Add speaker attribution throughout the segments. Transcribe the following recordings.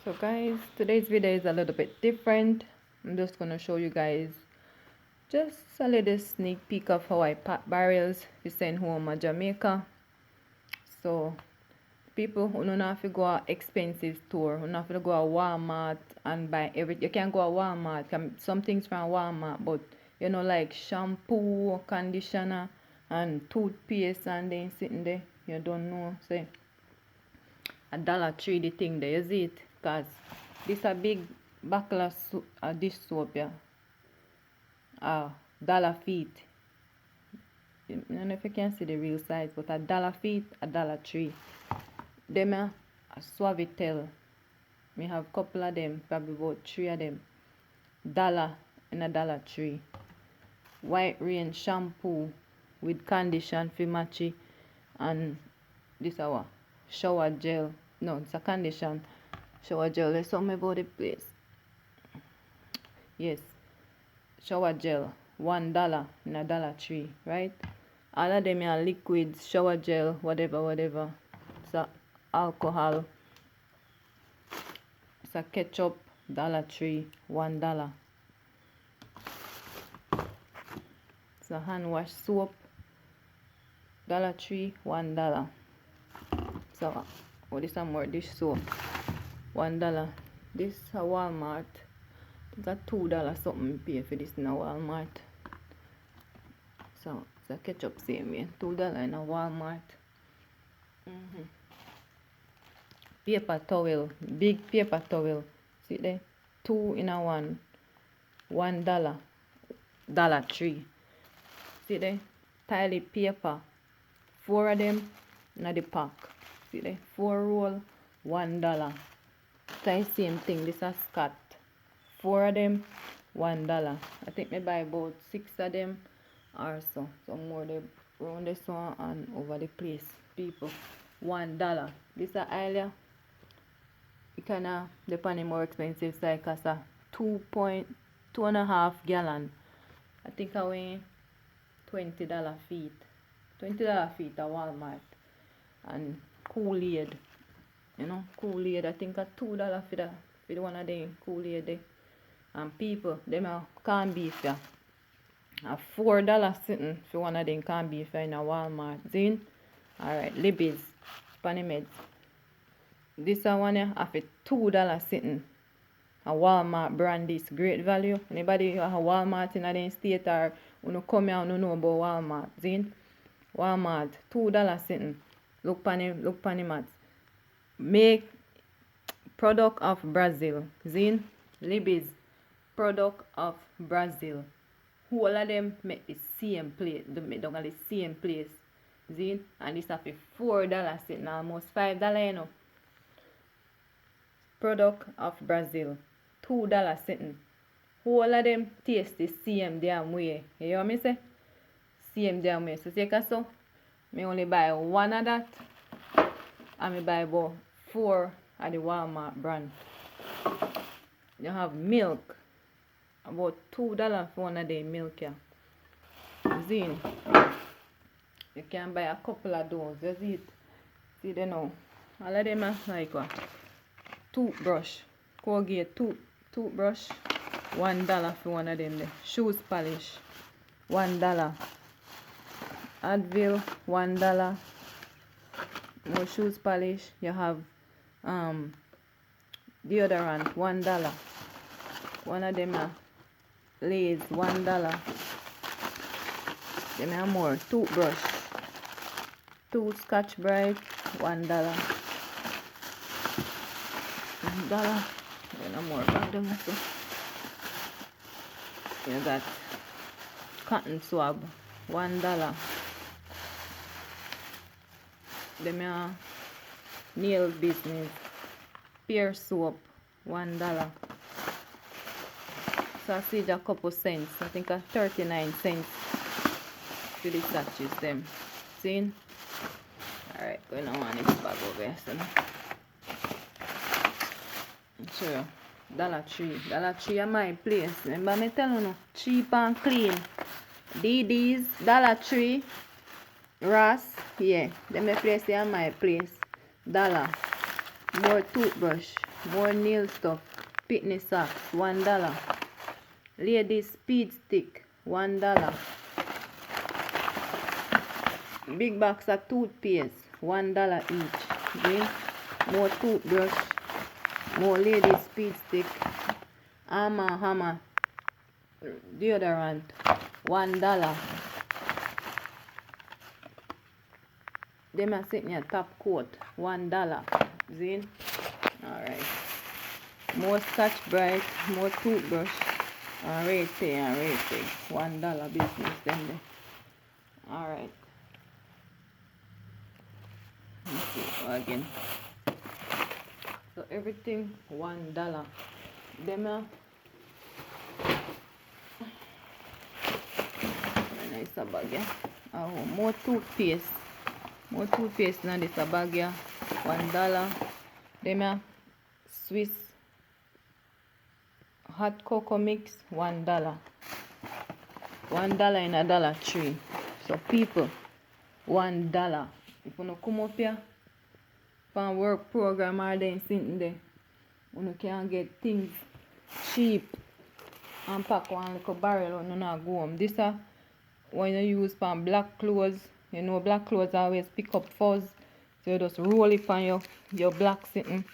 Speaker 1: So guys, today's video is a little bit different. I'm just gonna show you guys just a little sneak peek of how I pack barrels to send home to Jamaica. So people who don't have to go to expensive store, who don't have to go to Walmart and buy everything. You can go to Walmart, some things from Walmart, but you know, like shampoo, conditioner and toothpaste and then sitting there, you don't know, say $1 the thing there, you see it? Cause this a big bottle of dish soap, yeah. Dollar feet. I don't know if you can see the real size, but $1 feet, $1.03. Them a Suavitel. Me have couple of them, probably about 3 of them. Dollar and $1.03. White Rain shampoo with condition for matchy, and this our shower gel. No, it's a condition shower gel. There's something about the place. Yes, shower gel, $1 and $1.03, right? All of them are liquids, shower gel, whatever. So alcohol. It's a ketchup, $1.03, $1. It's a hand wash soap, $1.03, $1. So what is some more dish soap? $1. This a Walmart. It's a $2 something pay for this in a Walmart. So it's a ketchup same way. $2 in a Walmart. Paper towel, big paper towel. See there? 2 in a one. $1. $1.03. See there? Toilet paper. 4 of them in the pack. See there? 4 roll, $1. Try same thing. This is Scott. 4 of them, $1. I think they buy about 6 of them or so. Some more they around this one and over the place. People, $1. This is Ilia. It kinda depend on more expensive side because a 2.5 gallon. I think I weigh $20 feet. $20 feet at Walmart. And Kool-Aid. You know, Kool-Aid. I think a $2 for the one of them Kool-Aid there. And people, them are canned beef, yeah. A $4 sitting for one of them canned beef in a Walmart. Zin? Alright, Libby's. Panimeds. This one here have a $2 sitting. A Walmart brand this great value. Anybody who have a Walmart in a state or who come here and know about Walmart. Zin? Walmart, $2 sitting. Look pan the mats. Make product of Brazil. Zin? Libby's. Product of Brazil. All of them make the same place. They make down at the same place. See? And this have a $4 sitting, almost $5, you know. Product of Brazil. $2 sitting. All of them taste the same damn way. You hear me say? Same damn way. So take a so. Me only buy 1 of that. And me buy about 4 of the Walmart brand. You have milk. About $2 for one of the milk, yeah. Zin. You can buy a couple of those. You see it? See them now. All of them are like what? Toothbrush. Colgate toothbrush. $1 for one of them there. Shoes polish. $1. Advil. $1. More shoes polish. You have deodorant. $1. One of them are Lay's, $1. Then have more toothbrush. 2 Scotch Brite, $1. $1. Then have more back them also. You got cotton swab, $1. Then have nail business. Pear soap, $1. Sausage a couple cents. I think a 39 cents for the sachets them. See? Alright, going on this bag over here. So sure. $1.03. $1.03 at my place. Remember me tell you no? Cheap and clean. DD's $1.03. Ross, yeah. Them the place at my place. $1. more toothbrush, more nail stuff, pitney socks, $1. Ladies speed stick, $1. Big box of toothpaste, $1 each. Okay? More toothbrush, more ladies speed stick, Arm & Hammer deodorant, $1. Them are sitting here top coat, $1. Zin? Alright. More Scotch Brite, more toothbrush, and rate, $1 business them there. Alright. Let's see again. So everything $1. Them are nice bag, yeah. Oh, more toothpaste. More toothpaste now this a bag, yeah. $1. Them are Swiss hot cocoa mix, $1. $1 in a Dollar Tree. So people, $1. If you no come up here from work program or then sitting there, you can get things cheap and pack one little barrel and you not go home. This is when you use from black clothes. You know black clothes always pick up fuzz. So you just roll it on your black sitting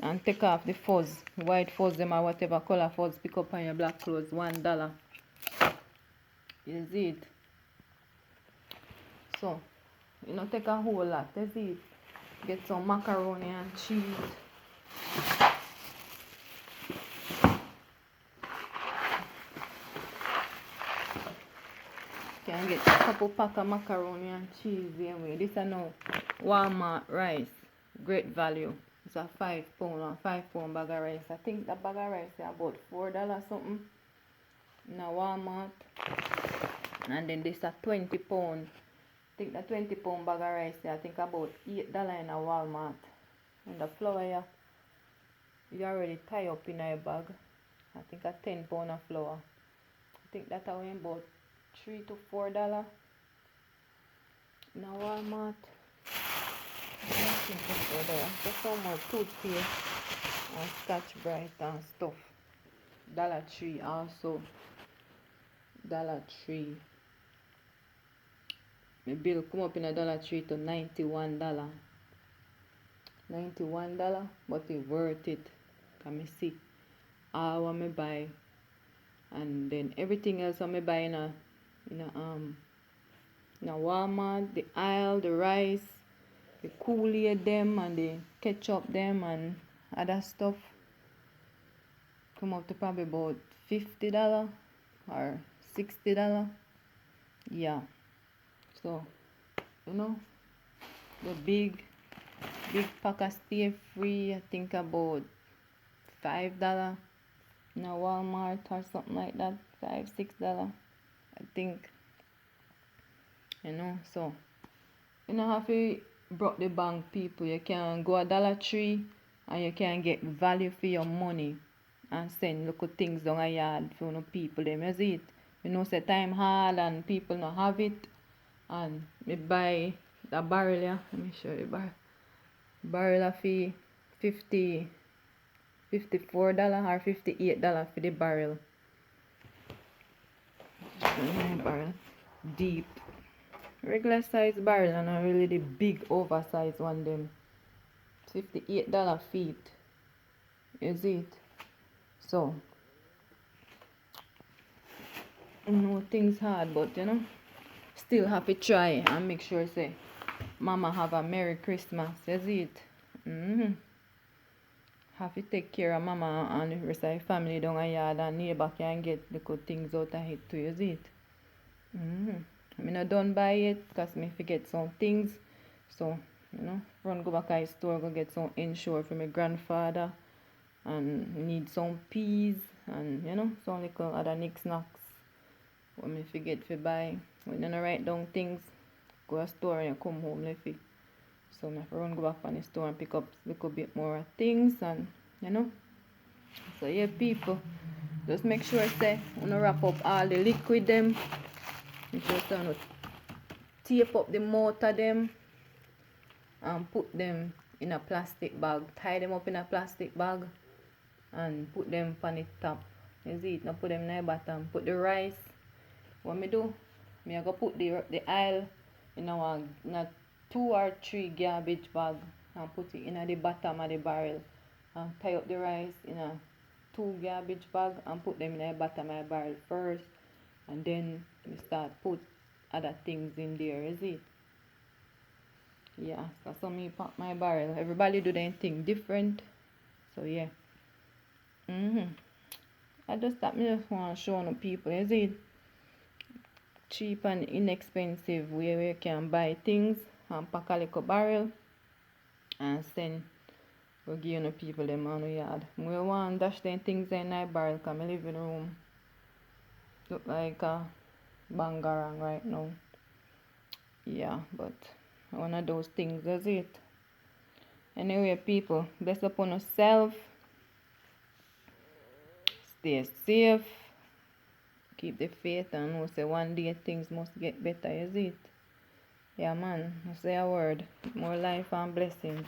Speaker 1: and take off the fuzz. White fuzz them or whatever color fuzz pick up on your black clothes, $1. You see it? So you know take a whole lot. You see it? Get some macaroni and cheese. Can get a couple pack of macaroni and cheese there way. This is now Walmart rice. Great value. It's a 5 pound or 5 pound bag of rice. I think that bag of rice is about $4 something in a Walmart. And then this is a 20 pound. I think the 20 pound bag of rice is I think about $8 in a Walmart. And the flour here, you already tie up in your bag. I think a 10 pound of flour. I think that I went about $3 to $4 in a Walmart. Just some more toothpaste and Scotch Brite and stuff. Dollar Tree also. Dollar Tree. My bill come up in a Dollar Tree to $91. $91, but it's worth it. Can me see all what me buy, and then everything else I me buy in a Walmart, the aisle, the rice, the Kool-Aid them and the ketchup them and other stuff come up to probably about $50 or $60. Yeah. So you know the big pack of Stay Free, I think about $5 in a Walmart or something like that. $5-6 I think. You know, so you know have to broke the bank people. You can go a Dollar Tree and you can get value for your money and send little things down a yard for no people them. You see it? You know say time hard and people not have it. And me buy the barrel here. Let me show you the barrel. Barrel of $54 or $58 for the barrel. Barrel deep. Regular size barrel and not really the big oversized one them. $58 feet. Is it? So you know things hard, but you know still have to try and make sure say mama have a Merry Christmas. Is it? Have to take care of mama and the rest of the family down a yard and neighbor can get the good things out of it too. Is it? I'm not done by it because me forget some things. So, you know, run go back to the store, go get some ensure for my grandfather. And need some peas and, you know, some little other knickknacks. What me forget to buy. When you write down things, go to the store and you come home left it. So, I have to run go back from the store and pick up a little bit more things and, you know. So, yeah, people, just make sure say, you know, wrap up all the liquid them. Make sure say, tape up the motor them and put them in a plastic bag. Tie them up in a plastic bag and put them on the top. You see it? Now put them in the bottom. Put the rice. What me do? Me I go put the oil in a 2 or 3 garbage bag and put it in the bottom of the barrel. And tie up the rice in a 2 garbage bag and put them in the bottom of the barrel first. And then we start put other things in there, is it? Yeah, so me pack my barrel. Everybody do their thing different. So yeah. I just want to show the people, is it? Cheap and inexpensive where we can buy things and pack a little barrel and send. We'll give the people them on the yard. We want to dash them things in my barrel because my living room look like a bangarang right now. Yeah, but one of those things, is it? Anyway, people, bless upon yourself. Stay safe. Keep the faith and know say one day things must get better, is it? Yeah, man. I say a word. More life and blessings.